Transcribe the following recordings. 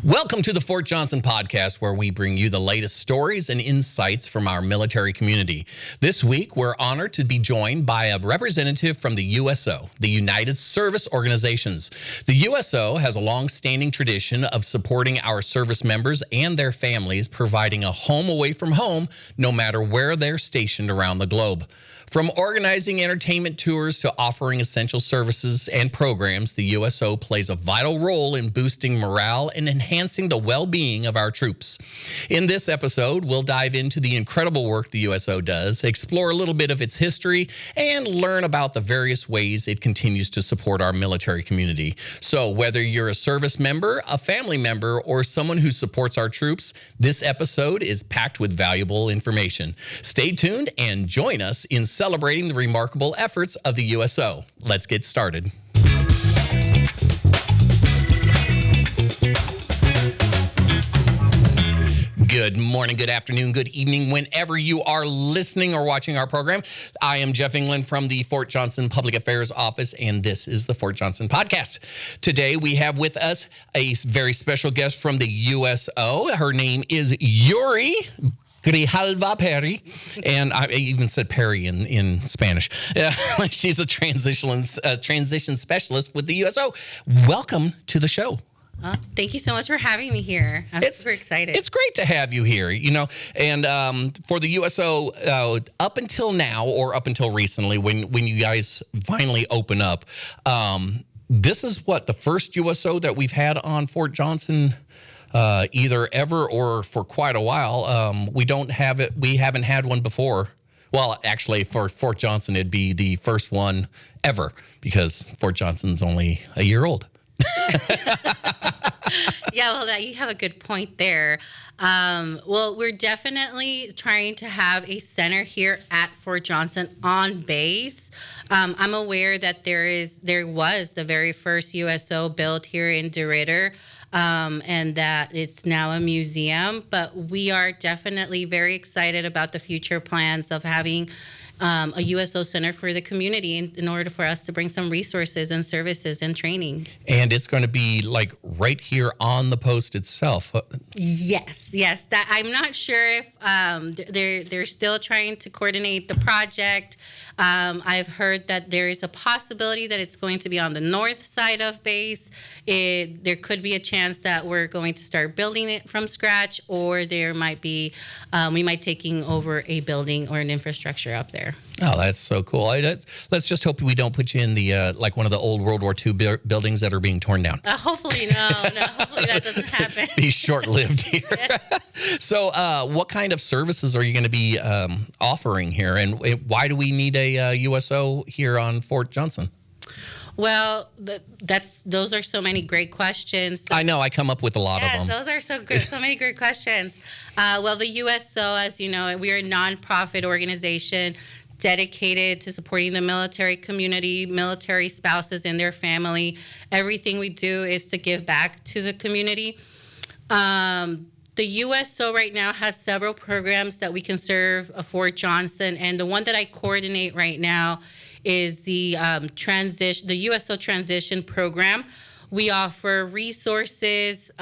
Welcome to the Fort Johnson podcast, where we bring you the latest stories and insights from our military community. This week, we're honored to be joined by a representative from the USO, the United Service Organizations. The USO has a long-standing tradition of supporting our service members and their families, providing a home away from home, no matter where they're stationed around the globe. From organizing entertainment tours to offering essential services and programs, the USO plays a vital role in boosting morale and enhancing the well-being of our troops. In this episode, we'll dive into the incredible work the USO does, explore a little bit of its history, and learn about the various ways it continues to support our military community. So whether you're a service member, a family member, or someone who supports our troops, this episode is packed with valuable information. Stay tuned and join us in celebrating the remarkable efforts of the USO. Let's get started. Good morning, good afternoon, good evening, whenever you are listening or watching our program. I am Jeff England from the Fort Johnson Public Affairs Office, and this is the Fort Johnson Podcast. Today, we have with us a very special guest from the USO. Her name is Yuri Grijalva Perry, and I even said Perry in Spanish. She's a transition specialist with the USO. Welcome to the show. Thank you so much for having me here. I'm super excited. It's great to have you here, and for the USO, up until now or up until recently, when you guys finally open up, this is the first USO that we've had on Fort Johnson, either ever or for quite a while. We haven't had one before. Well, actually, for Fort Johnson, it'd be the first one ever because Fort Johnson's only a year old. Yeah, well, you have a good point there. Well, we're definitely trying to have a center here at Fort Johnson on base. I'm aware that there was the very first USO built here in DeRidder, and that it's now a museum. But we are definitely very excited about the future plans of having a USO center for the community in order for us to bring some resources and services and training. And it's going to be right here on the post itself. Yes. That I'm not sure if they're still trying to coordinate the project. I've heard that there is a possibility that it's going to be on the north side of base. There could be a chance that we're going to start building it from scratch, or there might be we might taking over a building or an infrastructure up there. Oh, that's so cool. Let's just hope we don't put you in the one of the old World War II buildings that are being torn down. Hopefully, no. Hopefully that doesn't happen. Be short-lived here. So what kind of services are you going to be offering here, and why do we need a USO here on Fort Johnson? Well, those are so many great questions. I know, I come up with a lot of them. Those are so good, so many great questions. Well, the USO, as you know, we are a nonprofit organization dedicated to supporting the military community, military spouses and their family. Everything we do is to give back to the community. The USO right now has several programs that we can serve Fort Johnson, and the one that I coordinate right now is the USO Transition Program. We offer resources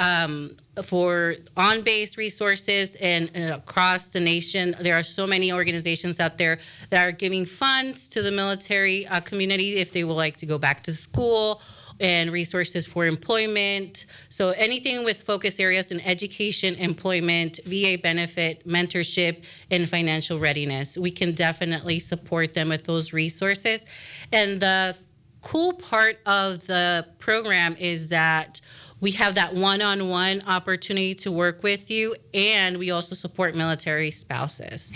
for on-base resources and across the nation. There are so many organizations out there that are giving funds to the military community if they would like to go back to school, and resources for employment. So anything with focus areas in education, employment, VA benefit, mentorship, and financial readiness. We can definitely support them with those resources. And the cool part of the program is that we have that one-on-one opportunity to work with you, and we also support military spouses.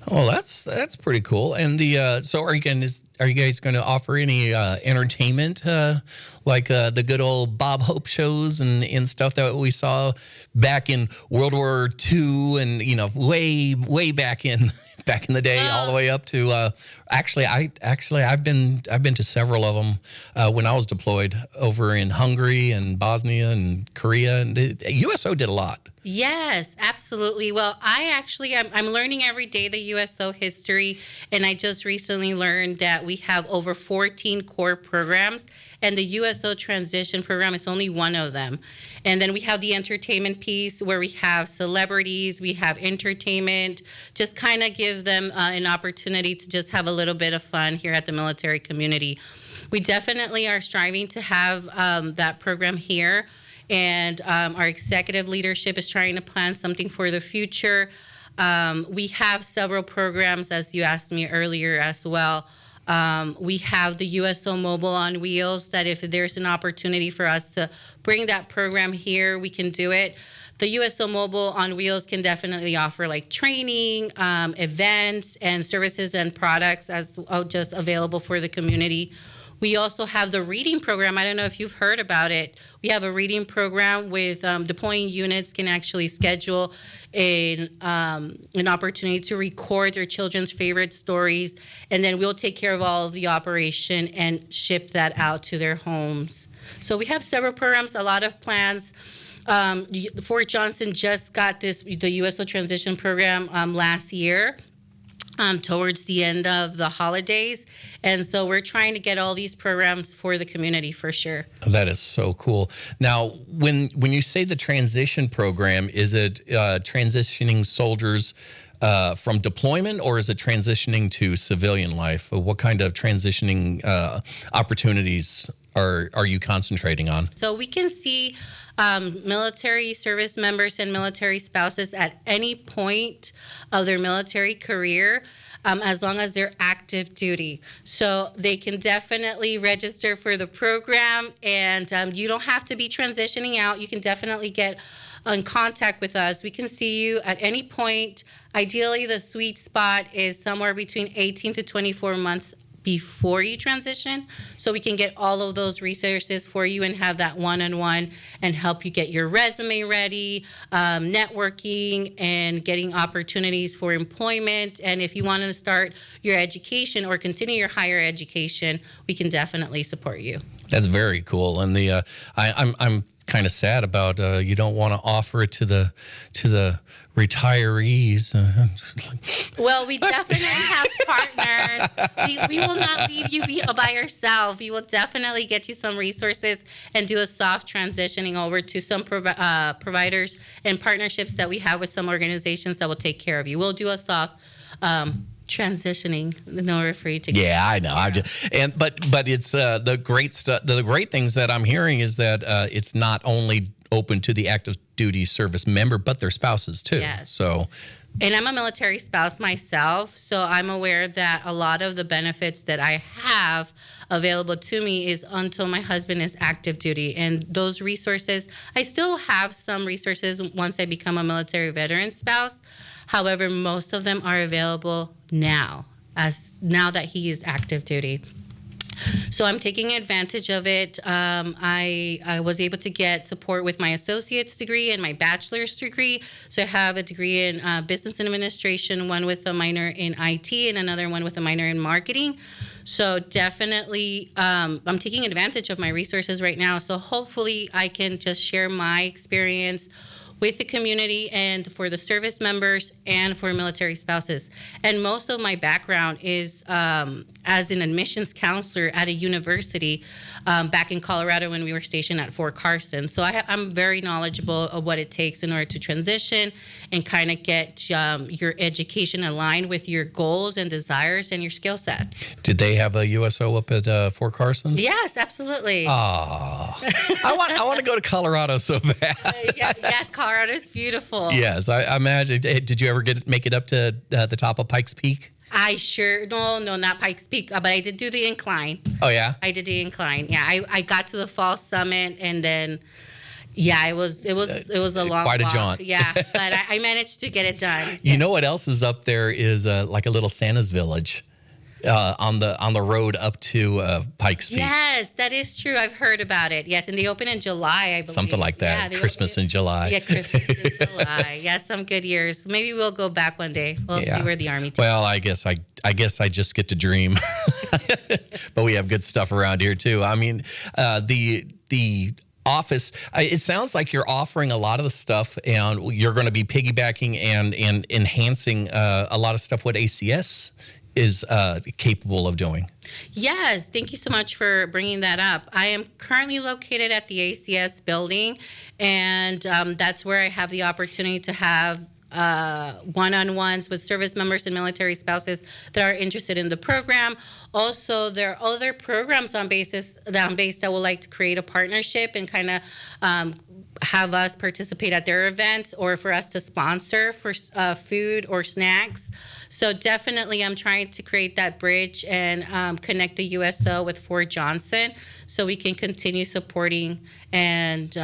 Oh, that's pretty cool. And so are you guys going to offer any entertainment, like the good old Bob Hope shows and stuff that we saw back in World War II and way back in the day, all the way up to I've been to several of them when I was deployed over in Hungary and Bosnia and Korea, and the USO did a lot. Yes, absolutely. Well, I'm learning every day the USO history, and I just recently learned that we have over 14 core programs, and the USO transition program is only one of them. And then we have the entertainment piece where we have celebrities, we have entertainment, just kind of give them an opportunity to just have a little bit of fun here at the military community. We definitely are striving to have that program here. And our executive leadership is trying to plan something for the future. We have several programs, as you asked me earlier as well. We have the USO Mobile on Wheels, that if there's an opportunity for us to bring that program here, we can do it. The USO Mobile on Wheels can definitely offer like training, events, and services and products as just available for the community. We also have the reading program. I don't know if you've heard about it. We have a reading program with deploying units can actually schedule an opportunity to record their children's favorite stories, and then we'll take care of all of the operation and ship that out to their homes. So we have several programs, a lot of plans. Fort Johnson just got the USO transition program last year. Towards the end of the holidays. And so we're trying to get all these programs for the community for sure. That is so cool. Now, when you say the transition program, is it transitioning soldiers from deployment, or is it transitioning to civilian life? What kind of transitioning opportunities are you concentrating on? So we can see military service members and military spouses at any point of their military career, as long as they're active duty. So they can definitely register for the program, and you don't have to be transitioning out. You can definitely get in contact with us. We can see you at any point. Ideally, the sweet spot is somewhere between 18 to 24 months before you transition, so we can get all of those resources for you and have that one-on-one and help you get your resume ready, networking, and getting opportunities for employment. And if you want to start your education or continue your higher education, we can definitely support you. That's very cool. And I'm kind of sad about you don't want to offer it to the retirees. Well, we definitely have partners. We will not leave you by yourself. We will definitely get you some resources and do a soft transitioning over to some providers and partnerships that we have with some organizations that will take care of you. We'll do a soft transitioning in order for you to get I know. But it's the great stuff. The great things that I'm hearing is that it's not only open to the active duty service member, but their spouses too. Yes. So, and I'm a military spouse myself, so I'm aware that a lot of the benefits that I have available to me is until my husband is active duty. And those resources, I still have some resources once I become a military veteran spouse. However, most of them are available now that he is active duty. So I'm taking advantage of it. I was able to get support with my associate's degree and my bachelor's degree. So I have a degree in business administration, one with a minor in IT and another one with a minor in marketing. So definitely I'm taking advantage of my resources right now. So hopefully I can just share my experience with the community and for the service members and for military spouses. And most of my background is as an admissions counselor at a university back in Colorado when we were stationed at Fort Carson. So I'm very knowledgeable of what it takes in order to transition and kind of get your education aligned with your goals and desires and your skill sets. Did they have a USO up at Fort Carson? Yes, absolutely. I want to go to Colorado so bad. Yes, Colorado's beautiful. Yes, I imagine. Did you ever make it up to the top of Pikes Peak? No, not Pikes Peak, but I did do the incline. Oh, yeah? I did the incline. Yeah, I got to the fall summit, and then, it was a long quite walk. a jaunt. Yeah, but I managed to get it done. You know what else is up there is like a little Santa's village on the road up to Pikes Peak. Yes, that is true. I've heard about it. Yes, and they open in July, I believe. Something like that. Yeah, Christmas in July. Yeah, Christmas in July. Yeah, some good years. Maybe we'll go back one day. We'll see where the Army takes. Well, I guess I just get to dream. But we have good stuff around here too. I mean, the office, it sounds like you're offering a lot of the stuff, and you're going to be piggybacking and enhancing a lot of stuff what ACS is capable of doing. Yes, thank you so much for bringing that up. I am currently located at the ACS building, and that's where I have the opportunity to have one-on-ones with service members and military spouses that are interested in the program. Also, there are other programs on base that would like to create a partnership and kind of have us participate at their events, or for us to sponsor for food or snacks. So definitely I'm trying to create that bridge and connect the USO with Fort Johnson so we can continue supporting and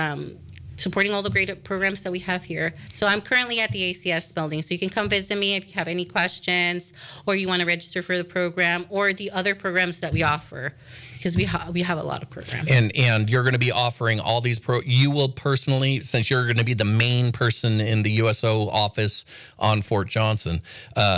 supporting all the great programs that we have here. So I'm currently at the ACS building, so you can come visit me if you have any questions, or you want to register for the program or the other programs that we offer, because we have a lot of programs. And you're going to be offering all these you will personally, since you're going to be the main person in the USO office on Fort Johnson,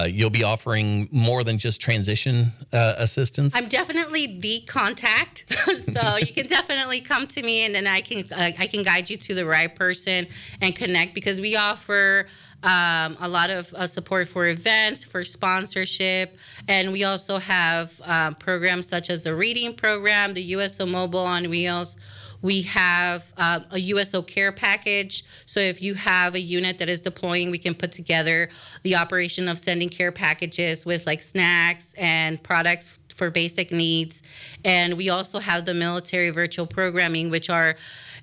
you'll be offering more than just transition assistance. I'm definitely the contact, so you can definitely come to me, and then I can guide you to the right person and connect, because we offer a lot of support for events, for sponsorship, and we also have programs such as the reading program, the USO Mobile on Wheels. We have a USO care package. So if you have a unit that is deploying, we can put together the operation of sending care packages with like snacks and products for basic needs. And we also have the military virtual programming, which are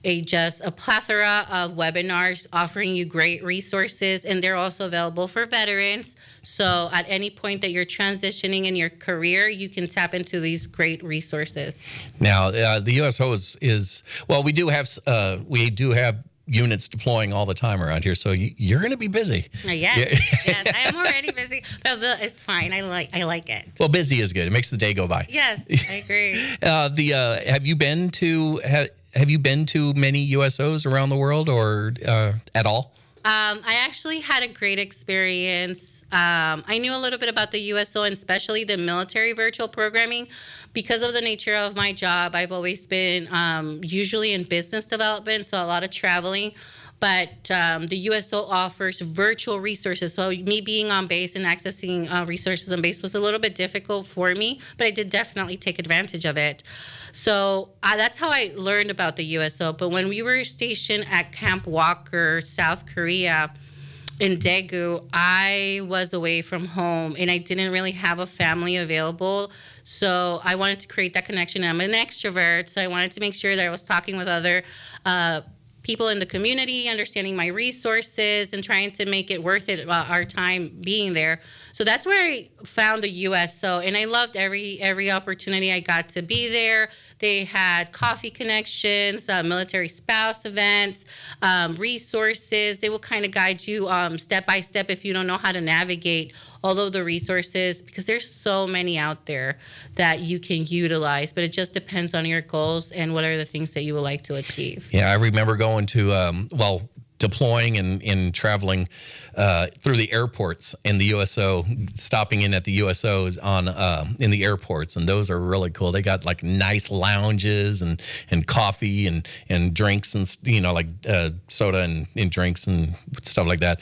just a plethora of webinars offering you great resources, and they're also available for veterans. So at any point that you're transitioning in your career, you can tap into these great resources. Now, the USO is well, we do have units deploying all the time around here, so you're going to be busy. Yes, yes, I am already busy, but it's fine. I like it. Well, busy is good. It makes the day go by. Yes, I agree. Have you been to many USOs around the world, or at all? I actually had a great experience. I knew a little bit about the USO, and especially the military virtual programming. Because of the nature of my job, I've always been usually in business development, so a lot of traveling. But the USO offers virtual resources. So me being on base and accessing resources on base was a little bit difficult for me, but I did definitely take advantage of it. So that's how I learned about the USO. But when we were stationed at Camp Walker, South Korea, in Daegu, I was away from home, and I didn't really have a family available. So I wanted to create that connection. I'm an extrovert, so I wanted to make sure that I was talking with other people in the community, understanding my resources, and trying to make it worth it, our time being there. So that's where I found the USO, and I loved every opportunity I got to be there. They had coffee connections, military spouse events, resources. They will kind of guide you step by step if you don't know how to navigate all of the resources, because there's so many out there that you can utilize, but it just depends on your goals and what are the things that you would like to achieve. Yeah, I remember going to, deploying and traveling through the airports in the USO, stopping in at the USOs in the airports, and those are really cool. They got like nice lounges and coffee and drinks and like soda and drinks and stuff like that,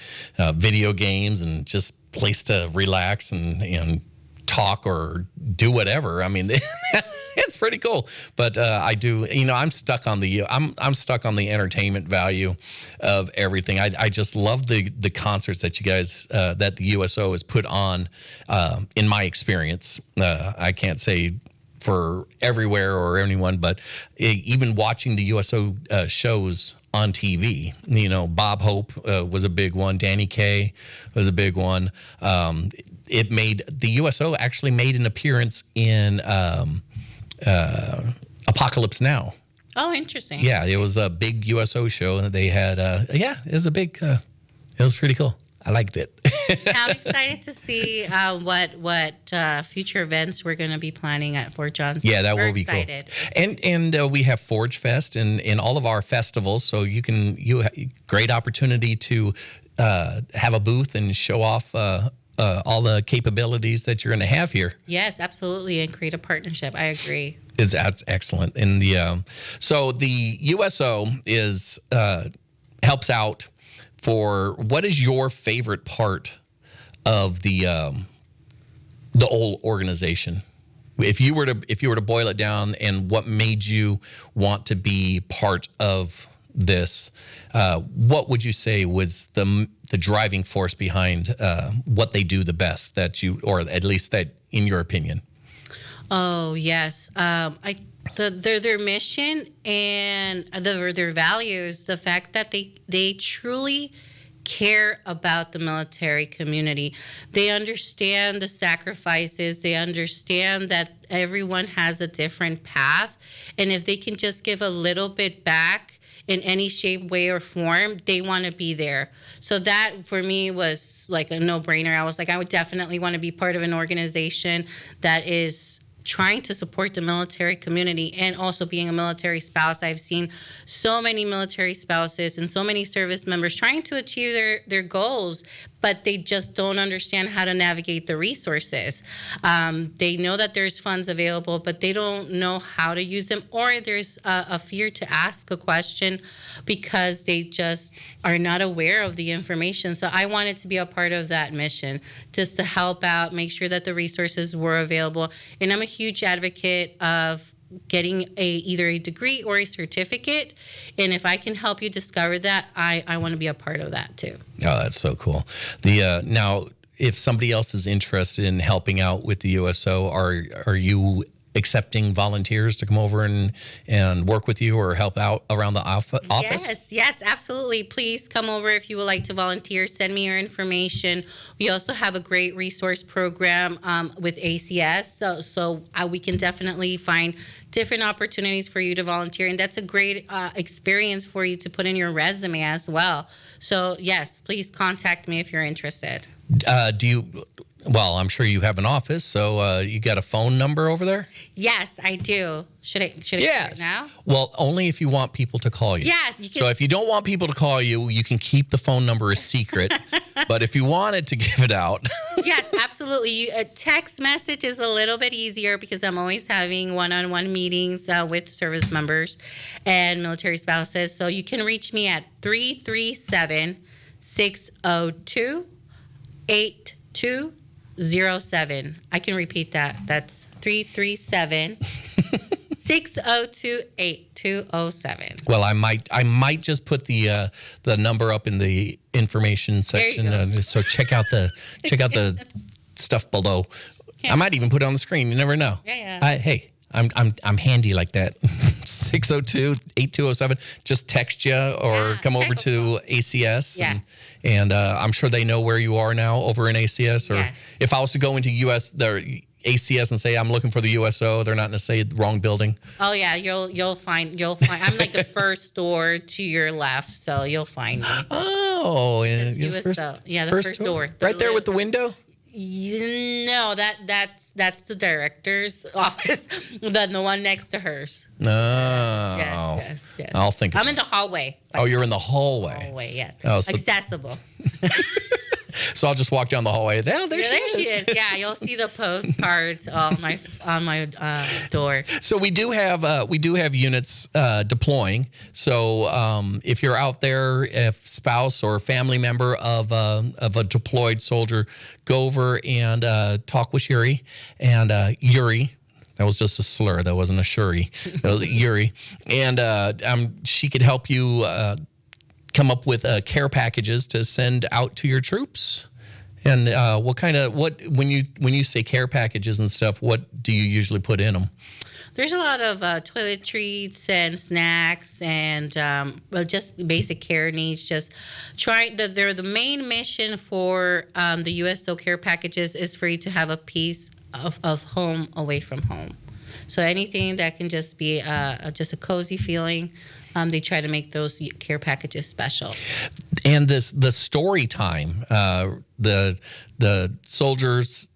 video games, and just place to relax and talk or do whatever. I mean, it's pretty cool. But I'm stuck on I'm stuck on the entertainment value of everything. I just love the concerts that you guys that the USO has put on. In my experience, I can't say for everywhere or anyone, but even watching the USO shows on TV, Bob Hope was a big one. Danny Kaye was a big one. The USO actually made an appearance in Apocalypse Now. Oh, interesting. Yeah, it was a big USO show. They had, it was a big, it was pretty cool. I liked it. I'm excited to see what future events we're going to be planning at Fort Johnson. Yeah, that will be cool. And we have Forge Fest and all of our festivals, so you have great opportunity to have a booth and show off all the capabilities that you're going to have here. Yes, absolutely, and create a partnership. I agree. That's excellent. And so the USO is helps out for what is your favorite part of the whole organization? If you were to boil it down, and what made you want to be part of this, what would you say was the driving force behind what they do the best, or at least that in your opinion? Oh yes, their mission and their values, the fact that they truly care about the military community. They understand the sacrifices. They understand that everyone has a different path, and if they can just give a little bit back in any shape, way, or form, they want to be there. So that for me was like a no-brainer. I was like, I would definitely want to be part of an organization that is trying to support the military community. And also being a military spouse, I've seen so many military spouses and so many service members trying to achieve their goals, but they just don't understand how to navigate the resources. They know that there's funds available, but they don't know how to use them, or there's a fear to ask a question because they just are not aware of the information. So I wanted to be a part of that mission, just to help out, make sure that the resources were available. And I'm a huge advocate of getting either a degree or a certificate, and if I can help you discover that, I want to be a part of that too. Oh, that's so cool. Now, if somebody else is interested in helping out with the USO, are you accepting volunteers to come over and work with you or help out around the office? Yes, absolutely. Please come over if you would like to volunteer. Send me your information. We also have a great resource program with ACS, so we can definitely find different opportunities for you to volunteer, and that's a great experience for you to put in your resume as well. So yes, please contact me if you're interested. Well, I'm sure you have an office, so you got a phone number over there? Yes, I do. Should I give it now? Well, only if you want people to call you. Yes. You can. So if you don't want people to call you, you can keep the phone number a secret. But if you wanted to give it out. Yes, absolutely. A text message is a little bit easier because I'm always having one-on-one meetings with service members and military spouses. So you can reach me at 337-602-8207. I can repeat that. That's 337-602-8207. Well, I might just put the number up in the information section. So check out the stuff below. Yeah. I might even put it on the screen. You never know. Yeah. Hey, I'm handy like that. 602-8207. Just text you or come over to ACS. Yes. And I'm sure they know where you are now over in ACS. Or if I was to go into their ACS and say I'm looking for the USO, they're not going to say the wrong building. Oh yeah, you'll find. I'm like the first door to your left, so you'll find me. Oh, yeah, USO. The first door. Right there with the window. No, that's the director's office. The one next to hers. No. Yes. I'll think. I'm in the hallway. You're in the hallway. Hallway, yes. Oh, so accessible. So I'll just walk down the hallway. There she is. Yeah, you'll see the postcards on my door. So we do have units deploying. So if you're out there, if spouse or family member of a deployed soldier, go over and talk with Yuri and Yuri. That was just a slur. That wasn't a Shuri. Yuri, and she could help you. Come up with care packages to send out to your troops. And when you say care packages and stuff, what do you usually put in them? There's a lot of toiletries and snacks and just basic care needs. Just they're the main mission for the USO care packages is for you to have a piece of home away from home. So anything that can just be just a cozy feeling. They try to make those care packages special. And the story time, the soldiers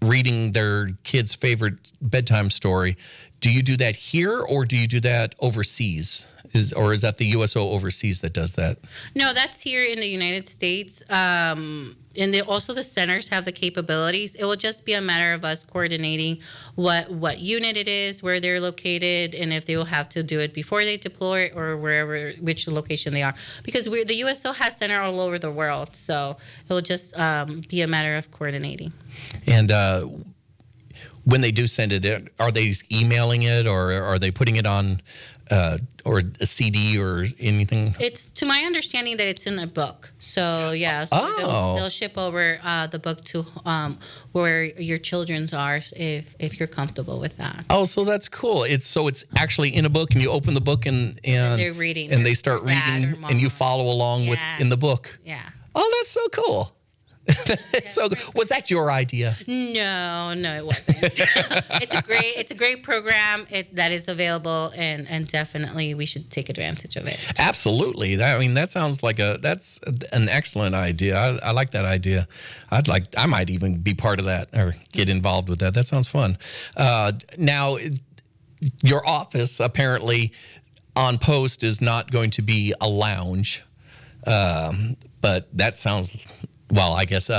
reading their kids' favorite bedtime story. Do you do that here or do you do that overseas Is that the USO overseas that does that? No, that's here in the United States. And also the centers have the capabilities. It will just be a matter of us coordinating what unit it is, where they're located, and if they will have to do it before they deploy or which location they are. Because the USO has center all over the world, so it will just be a matter of coordinating. And when they do send it in, are they emailing it, or are they putting it on or a CD or anything? It's, to my understanding, that it's in a book. So yeah, so they'll ship over the book to where your children's are, if you're comfortable with that. Oh, so that's cool. It's actually in a book, and you open the book and they're reading, and they start reading, and you follow along in the book. Yeah. Oh, that's so cool. So was that your idea? No, it wasn't. It's a great program that is available, and definitely we should take advantage of it. Absolutely. That sounds like that's an excellent idea. I like that idea. I might even be part of that or get involved with that. That sounds fun. Now, your office apparently on post is not going to be a lounge, but that sounds. Well, I guess,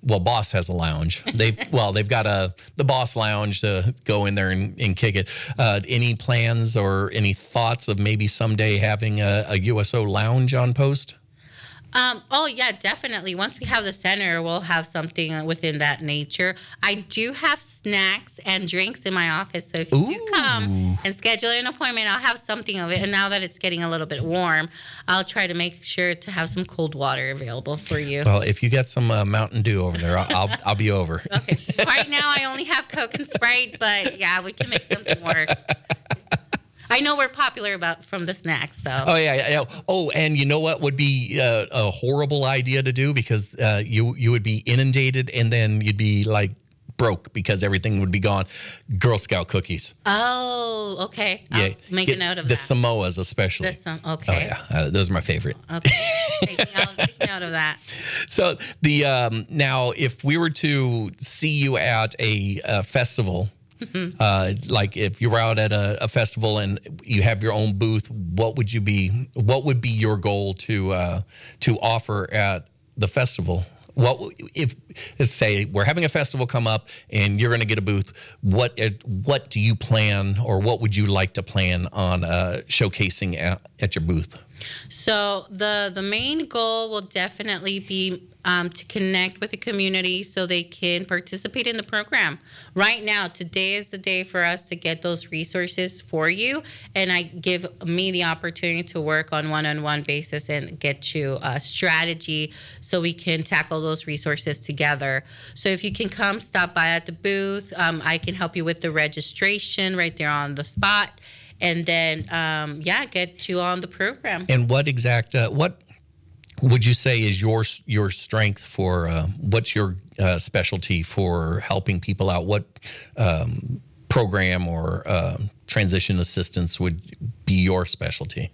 Boss has a lounge. They've got the Boss Lounge to go in there and kick it. Any plans or any thoughts of maybe someday having a USO lounge on post? Oh, yeah, definitely. Once we have the center, we'll have something within that nature. I do have snacks and drinks in my office, so if you do come and schedule an appointment, I'll have something of it. And now that it's getting a little bit warm, I'll try to make sure to have some cold water available for you. Well, if you get some Mountain Dew over there, I'll be over. Okay, so right now I only have Coke and Sprite, but yeah, we can make something work. I know we're popular from the snacks, so. Oh yeah. Oh, and you know what would be a horrible idea to do, because you would be inundated and then you'd be like broke because everything would be gone. Girl Scout cookies. Oh, okay. Yeah, I'll make a note of the that. Samoas especially. Okay. Oh yeah, those are my favorite. Okay. I'll take note of that. So now, if we were to see you at a festival. Mm-hmm. Like if you were out at a festival and you have your own booth, what would be your goal to offer at the festival? If let's say we're having a festival come up and you're going to get a booth, what do you plan, or what would you like to plan on showcasing at your booth? So the main goal will definitely be to connect with the community so they can participate in the program. Right now, today is the day for us to get those resources for you, and I give me the opportunity to work on one-on-one basis and get you a strategy so we can tackle those resources together. So if you can come stop by at the booth, I can help you with the registration right there on the spot. And then, get you on the program. And what would you say is your strength for, what's your specialty for helping people out? What program or transition assistance would be your specialty?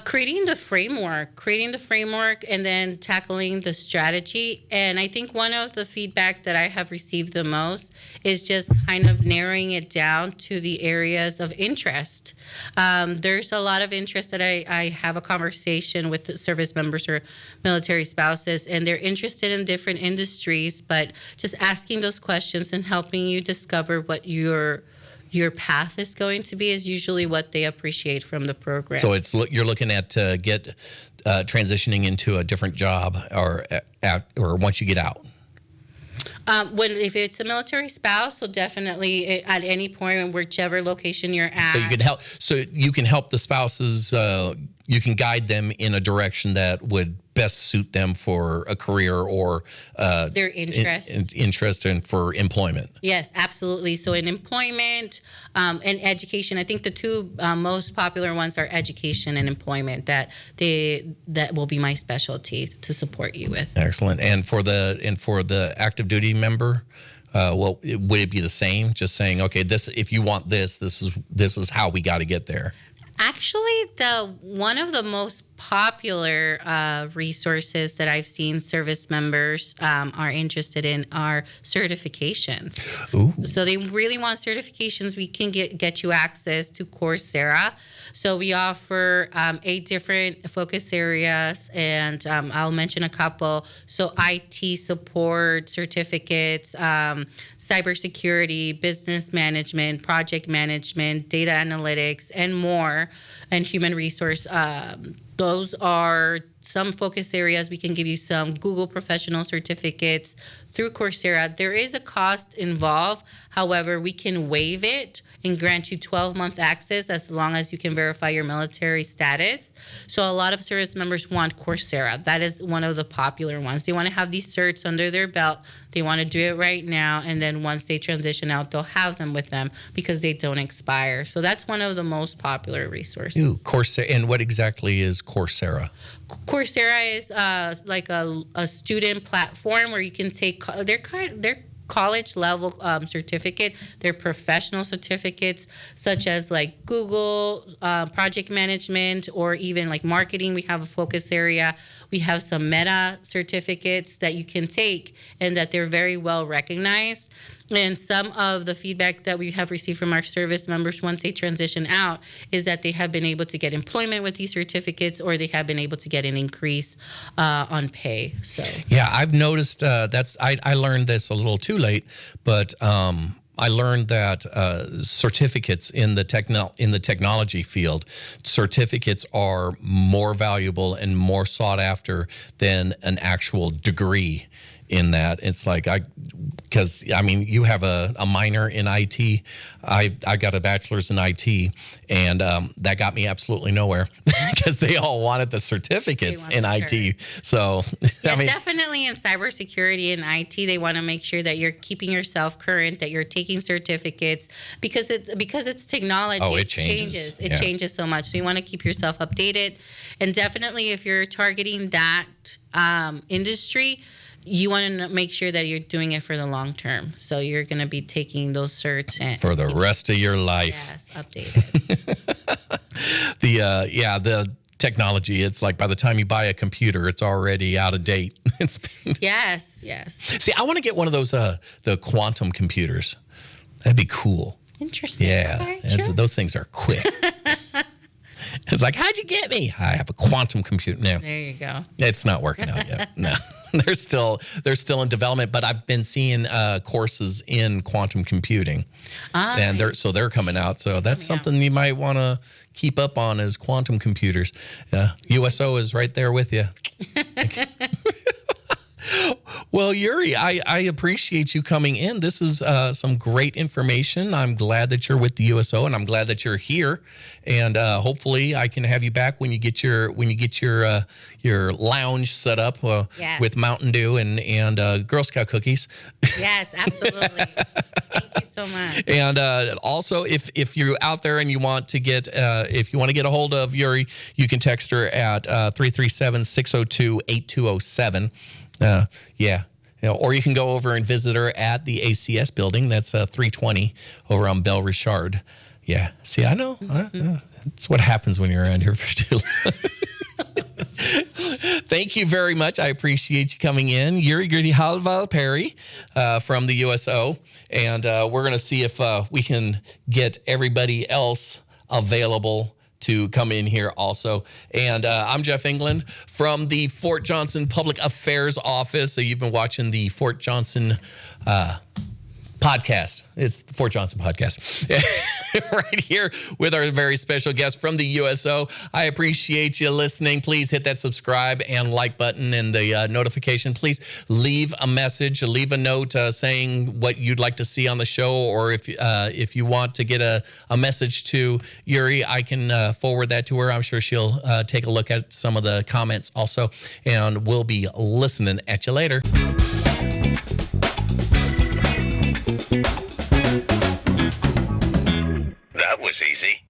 Creating the framework, and then tackling the strategy. And I think one of the feedback that I have received the most is just kind of narrowing it down to the areas of interest. There's a lot of interest that I have a conversation with service members or military spouses, and they're interested in different industries, but just asking those questions and helping you discover what your path is going to be is usually what they appreciate from the program. So you're looking at get transitioning into a different job or once you get out. If it's a military spouse, so definitely at any point, whichever location you're at. So you can help the spouses. You can guide them in a direction that would best suit them for a career or their interest and for employment. Yes, absolutely. So in employment and education, I think the two most popular ones are education and employment. That will be my specialty to support you with. Excellent. And for the active duty member, would it be the same? Just saying, okay, if you want this is how we got to get there. Actually, one of the most popular resources that I've seen service members are interested in are certifications. Ooh. So they really want certifications. We can get you access to Coursera. So we offer 8 different focus areas, and I'll mention a couple. So IT support certificates, cybersecurity, business management, project management, data analytics, and more, and human resource. Those are some focus areas. We can give you some Google professional certificates through Coursera. There is a cost involved. However, we can waive it and grant you 12-month access as long as you can verify your military status. So a lot of service members want Coursera. That is one of the popular ones. They want to have these certs under their belt. They want to do it right now, and then once they transition out, they'll have them with them because they don't expire. So that's one of the most popular resources. Ooh, Coursera. And what exactly is Coursera? Coursera is like a student platform where you can take their college level certificate, their professional certificates, such as like Google, project management, or even like marketing. We have a focus area. We have some Meta certificates that you can take and that they're very well recognized. And some of the feedback that we have received from our service members once they transition out is that they have been able to get employment with these certificates, or they have been able to get an increase on pay. So yeah, I've noticed I learned this a little too late, but I learned that certificates in the technology field, certificates are more valuable and more sought after than an actual degree. In that, it's like because you have a minor in IT. I got a bachelor's in IT, and that got me absolutely nowhere because they all wanted the certificates in IT. So yeah, definitely in cybersecurity and IT, they want to make sure that you're keeping yourself current, that you're taking certificates because it's technology. Oh, it changes. It changes so much. So you want to keep yourself updated, and definitely if you're targeting that industry, you want to make sure that you're doing it for the long term. So you're going to be taking those certs for the rest of your life. Yes, updated. The technology, it's like by the time you buy a computer, it's already out of date. Yes. See, I want to get one of those the quantum computers. That'd be cool. Interesting. Yeah, Okay, sure. Those things are quick. It's like, how'd you get me? I have a quantum computer now. There you go. It's not working out yet. No, they're still in development. But I've been seeing courses in quantum computing, and they're coming out. So that's something you might want to keep up on is quantum computers. USO is right there with you. Well, Yuri, I appreciate you coming in. This is some great information. I'm glad that you're with the USO, and I'm glad that you're here. And hopefully, I can have you back when you get your lounge set up with Mountain Dew and Girl Scout cookies. Yes, absolutely. Thank you so much. And also, if you're out there and you want to get a hold of Yuri, you can text her at 337-602-8207. Or you can go over and visit her at the ACS building. That's 320 over on Belle Richard. Yeah. See, I know. That's what happens when you're around here for too long. Thank you very much. I appreciate you coming in. Yuri Halval-Perry from the USO. And we're going to see if we can get everybody else available to come in here also. And I'm Jeff England from the Fort Johnson Public Affairs Office. So you've been watching the Fort Johnson podcast. It's the Fort Johnson podcast. Right here with our very special guest from the USO. I appreciate you listening. Please hit that subscribe and like button and the notification. Please leave a message, leave a note saying what you'd like to see on the show, or if you want to get a message to Yuri, I can forward that to her. I'm sure she'll take a look at some of the comments also, and we'll be listening at you later. That was easy.